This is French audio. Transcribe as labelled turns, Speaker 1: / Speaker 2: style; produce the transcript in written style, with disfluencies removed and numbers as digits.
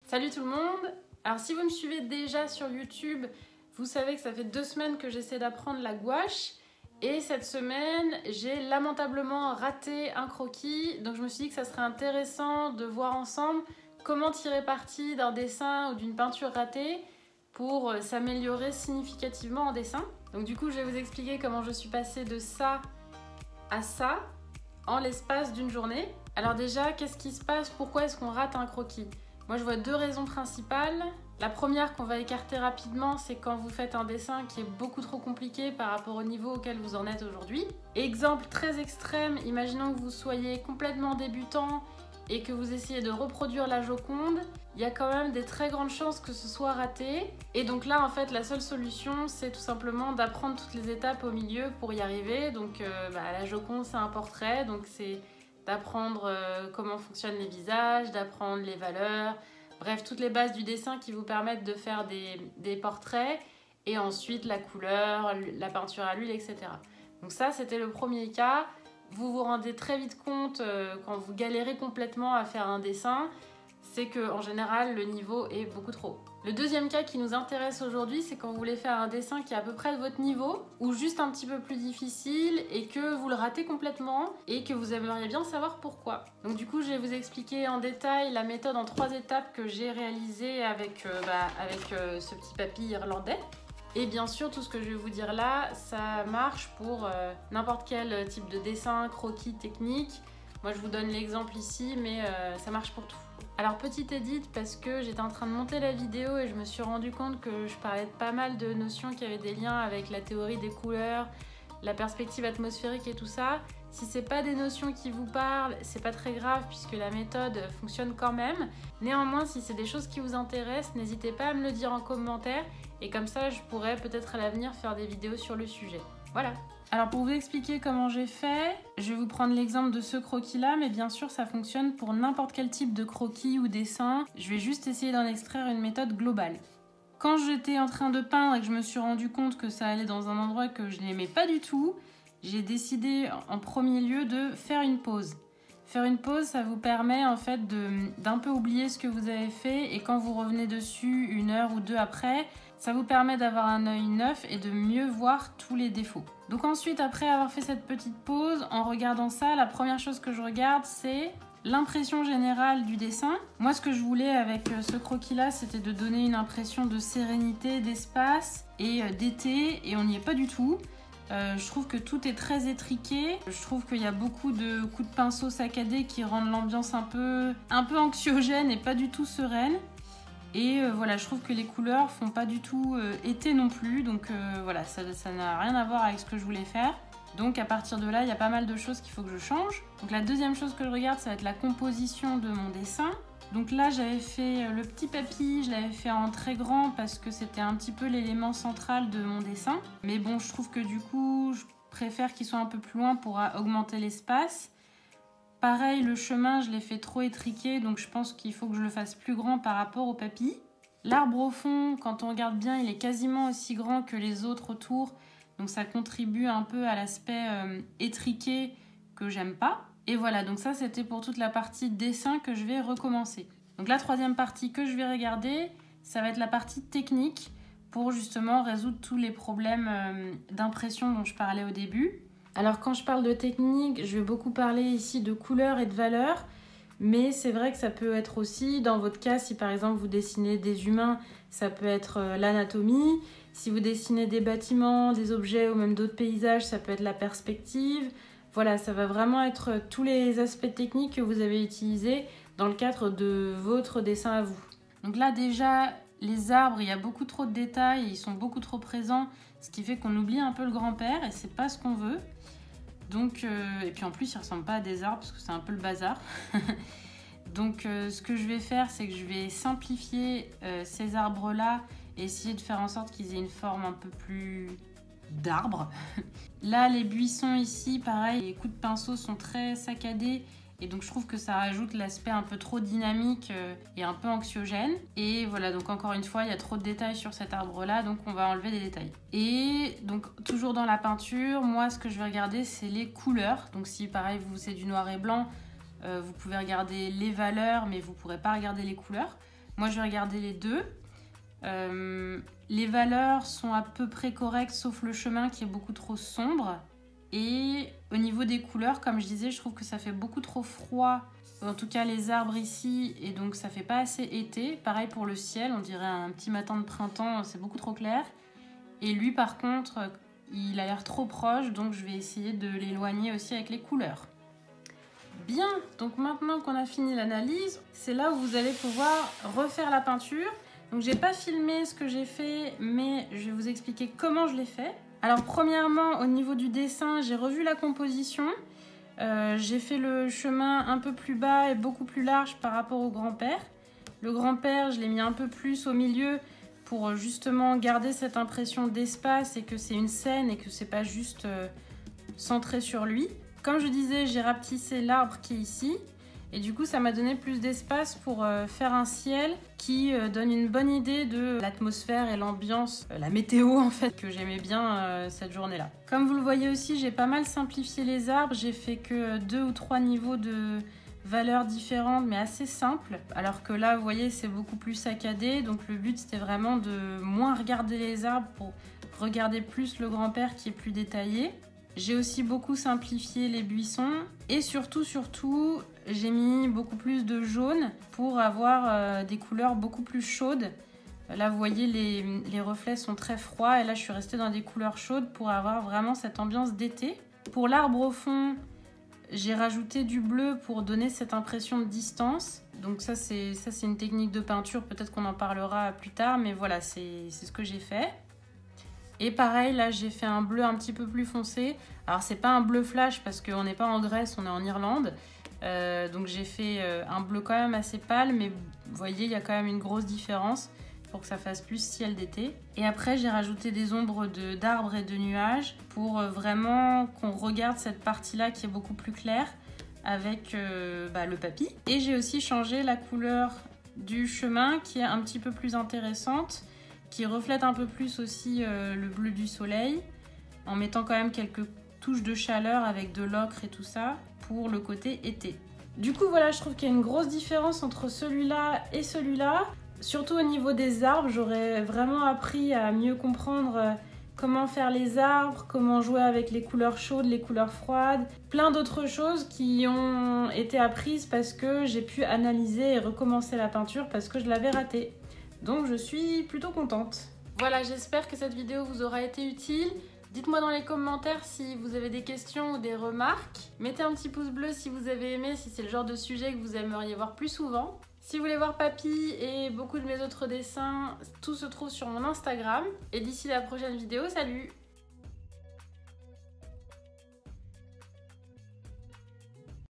Speaker 1: Salut tout le monde! Alors si vous me suivez déjà sur YouTube, vous savez que ça fait 2 semaines que j'essaie d'apprendre la gouache et cette semaine j'ai lamentablement raté un croquis, donc je me suis dit que ça serait intéressant de voir ensemble comment tirer parti d'un dessin ou d'une peinture ratée pour s'améliorer significativement en dessin. Donc du coup je vais vous expliquer comment je suis passée de ça à ça en l'espace d'une journée. Alors déjà, qu'est-ce qui se passe? Pourquoi est-ce qu'on rate un croquis? Moi, je vois 2 raisons principales. La première qu'on va écarter rapidement, c'est quand vous faites un dessin qui est beaucoup trop compliqué par rapport au niveau auquel vous en êtes aujourd'hui. Exemple très extrême, imaginons que vous soyez complètement débutant et que vous essayez de reproduire la Joconde, il y a quand même des très grandes chances que ce soit raté. Et donc là, en fait, la seule solution, c'est tout simplement d'apprendre toutes les étapes au milieu pour y arriver. Donc la Joconde, c'est un portrait, donc c'est d'apprendre comment fonctionnent les visages, d'apprendre les valeurs, bref, toutes les bases du dessin qui vous permettent de faire des portraits, et ensuite la couleur, la peinture à l'huile, etc. Donc ça, c'était le premier cas. Vous vous rendez très vite compte quand vous galérez complètement à faire un dessin, c'est qu'en général, le niveau est beaucoup trop haut. Le deuxième cas qui nous intéresse aujourd'hui, c'est quand vous voulez faire un dessin qui est à peu près de votre niveau, ou juste un petit peu plus difficile, et que vous le ratez complètement, et que vous aimeriez bien savoir pourquoi. Donc du coup, je vais vous expliquer en détail la méthode en 3 étapes que j'ai réalisée avec ce petit papy irlandais. Et bien sûr, tout ce que je vais vous dire là, ça marche pour n'importe quel type de dessin, croquis, technique. Moi, je vous donne l'exemple ici, mais ça marche pour tout. Alors, petite edit, parce que j'étais en train de monter la vidéo et je me suis rendu compte que je parlais de pas mal de notions qui avaient des liens avec la théorie des couleurs, la perspective atmosphérique et tout ça. Si c'est pas des notions qui vous parlent, c'est pas très grave puisque la méthode fonctionne quand même. Néanmoins, si c'est des choses qui vous intéressent, n'hésitez pas à me le dire en commentaire et comme ça, je pourrais peut-être à l'avenir faire des vidéos sur le sujet. Voilà. Alors pour vous expliquer comment j'ai fait, je vais vous prendre l'exemple de ce croquis-là, mais bien sûr ça fonctionne pour n'importe quel type de croquis ou dessin. Je vais juste essayer d'en extraire une méthode globale. Quand j'étais en train de peindre et que je me suis rendu compte que ça allait dans un endroit que je n'aimais pas du tout, j'ai décidé en premier lieu de faire une pause. Faire une pause, ça vous permet en fait d'un peu oublier ce que vous avez fait et quand vous revenez dessus 1 heure ou 2 après, ça vous permet d'avoir un œil neuf et de mieux voir tous les défauts. Donc ensuite, après avoir fait cette petite pause, en regardant ça, la première chose que je regarde, c'est l'impression générale du dessin. Moi, ce que je voulais avec ce croquis-là, c'était de donner une impression de sérénité, d'espace et d'été, et on n'y est pas du tout. Je trouve que tout est très étriqué. Je trouve qu'il y a beaucoup de coups de pinceau saccadés qui rendent l'ambiance un peu anxiogène et pas du tout sereine. Et voilà, je trouve que les couleurs font pas du tout été non plus. Donc voilà, ça n'a rien à voir avec ce que je voulais faire. Donc à partir de là, il y a pas mal de choses qu'il faut que je change. Donc la deuxième chose que je regarde, ça va être la composition de mon dessin. Donc là, j'avais fait le petit papy, je l'avais fait en très grand parce que c'était un petit peu l'élément central de mon dessin. Mais bon, je trouve que du coup, je préfère qu'il soit un peu plus loin pour augmenter l'espace. Pareil, le chemin, je l'ai fait trop étriqué, donc je pense qu'il faut que je le fasse plus grand par rapport au papy. L'arbre au fond, quand on regarde bien, il est quasiment aussi grand que les autres autour. Donc ça contribue un peu à l'aspect étriqué que j'aime pas. Et voilà, donc ça c'était pour toute la partie dessin que je vais recommencer. Donc la troisième partie que je vais regarder, ça va être la partie technique pour justement résoudre tous les problèmes d'impression dont je parlais au début. Alors quand je parle de technique, je vais beaucoup parler ici de couleurs et de valeurs, mais c'est vrai que ça peut être aussi, dans votre cas, si par exemple vous dessinez des humains, ça peut être l'anatomie. Si vous dessinez des bâtiments, des objets ou même d'autres paysages, ça peut être la perspective. Voilà, ça va vraiment être tous les aspects techniques que vous avez utilisés dans le cadre de votre dessin à vous. Donc là déjà, les arbres, il y a beaucoup trop de détails, ils sont beaucoup trop présents, ce qui fait qu'on oublie un peu le grand-père et c'est pas ce qu'on veut. Donc, et puis en plus, ils ne ressemblent pas à des arbres parce que c'est un peu le bazar. Donc ce que je vais faire, c'est que je vais simplifier ces arbres-là et essayer de faire en sorte qu'ils aient une forme un peu plus d'arbre. Là, les buissons ici, pareil, les coups de pinceau sont très saccadés et donc je trouve que ça rajoute l'aspect un peu trop dynamique et un peu anxiogène. Et voilà, donc encore une fois, il y a trop de détails sur cet arbre-là, donc on va enlever des détails. Et donc toujours dans la peinture, moi ce que je vais regarder, c'est les couleurs. Donc si pareil, c'est du noir et blanc, vous pouvez regarder les valeurs, mais vous ne pourrez pas regarder les couleurs. Moi, je vais regarder les deux. Les valeurs sont à peu près correctes, sauf le chemin qui est beaucoup trop sombre. Et au niveau des couleurs, comme je disais, je trouve que ça fait beaucoup trop froid. En tout cas, les arbres ici, et donc ça fait pas assez été. Pareil pour le ciel, on dirait un petit matin de printemps, c'est beaucoup trop clair. Et lui, par contre, il a l'air trop proche, donc je vais essayer de l'éloigner aussi avec les couleurs. Bien, donc maintenant qu'on a fini l'analyse, c'est là où vous allez pouvoir refaire la peinture. Donc j'ai pas filmé ce que j'ai fait, mais je vais vous expliquer comment je l'ai fait. Alors premièrement, au niveau du dessin, j'ai revu la composition. J'ai fait le chemin un peu plus bas et beaucoup plus large par rapport au grand-père. Le grand-père, je l'ai mis un peu plus au milieu pour justement garder cette impression d'espace et que c'est une scène et que c'est pas juste centré sur lui. Comme je disais, j'ai rapetissé l'arbre qui est ici. Et du coup, ça m'a donné plus d'espace pour faire un ciel qui donne une bonne idée de l'atmosphère et l'ambiance, la météo en fait, que j'aimais bien cette journée-là. Comme vous le voyez aussi, j'ai pas mal simplifié les arbres. J'ai fait que 2 ou 3 niveaux de valeurs différentes, mais assez simples. Alors que là, vous voyez, c'est beaucoup plus saccadé. Donc le but, c'était vraiment de moins regarder les arbres pour regarder plus le grand-père qui est plus détaillé. J'ai aussi beaucoup simplifié les buissons et surtout, j'ai mis beaucoup plus de jaune pour avoir des couleurs beaucoup plus chaudes. Là, vous voyez, les reflets sont très froids et là, je suis restée dans des couleurs chaudes pour avoir vraiment cette ambiance d'été. Pour l'arbre au fond, j'ai rajouté du bleu pour donner cette impression de distance. Donc ça, c'est une technique de peinture, peut-être qu'on en parlera plus tard, mais voilà, c'est ce que j'ai fait. Et pareil, là, j'ai fait un bleu un petit peu plus foncé. Alors, c'est pas un bleu flash parce qu'on n'est pas en Grèce, on est en Irlande. Donc, j'ai fait un bleu quand même assez pâle, mais vous voyez, il y a quand même une grosse différence pour que ça fasse plus ciel d'été. Et après, j'ai rajouté des ombres d'arbres et de nuages pour vraiment qu'on regarde cette partie-là qui est beaucoup plus claire avec le papy. Et j'ai aussi changé la couleur du chemin qui est un petit peu plus intéressante, qui reflète un peu plus aussi le bleu du soleil, en mettant quand même quelques touches de chaleur avec de l'ocre et tout ça pour le côté été. Du coup, voilà, je trouve qu'il y a une grosse différence entre celui-là et celui-là. Surtout au niveau des arbres, j'aurais vraiment appris à mieux comprendre comment faire les arbres, comment jouer avec les couleurs chaudes, les couleurs froides, plein d'autres choses qui ont été apprises parce que j'ai pu analyser et recommencer la peinture parce que je l'avais ratée. Donc je suis plutôt contente. Voilà, j'espère que cette vidéo vous aura été utile. Dites-moi dans les commentaires si vous avez des questions ou des remarques. Mettez un petit pouce bleu si vous avez aimé, si c'est le genre de sujet que vous aimeriez voir plus souvent. Si vous voulez voir Papy et beaucoup de mes autres dessins, tout se trouve sur mon Instagram. Et d'ici la prochaine vidéo, salut!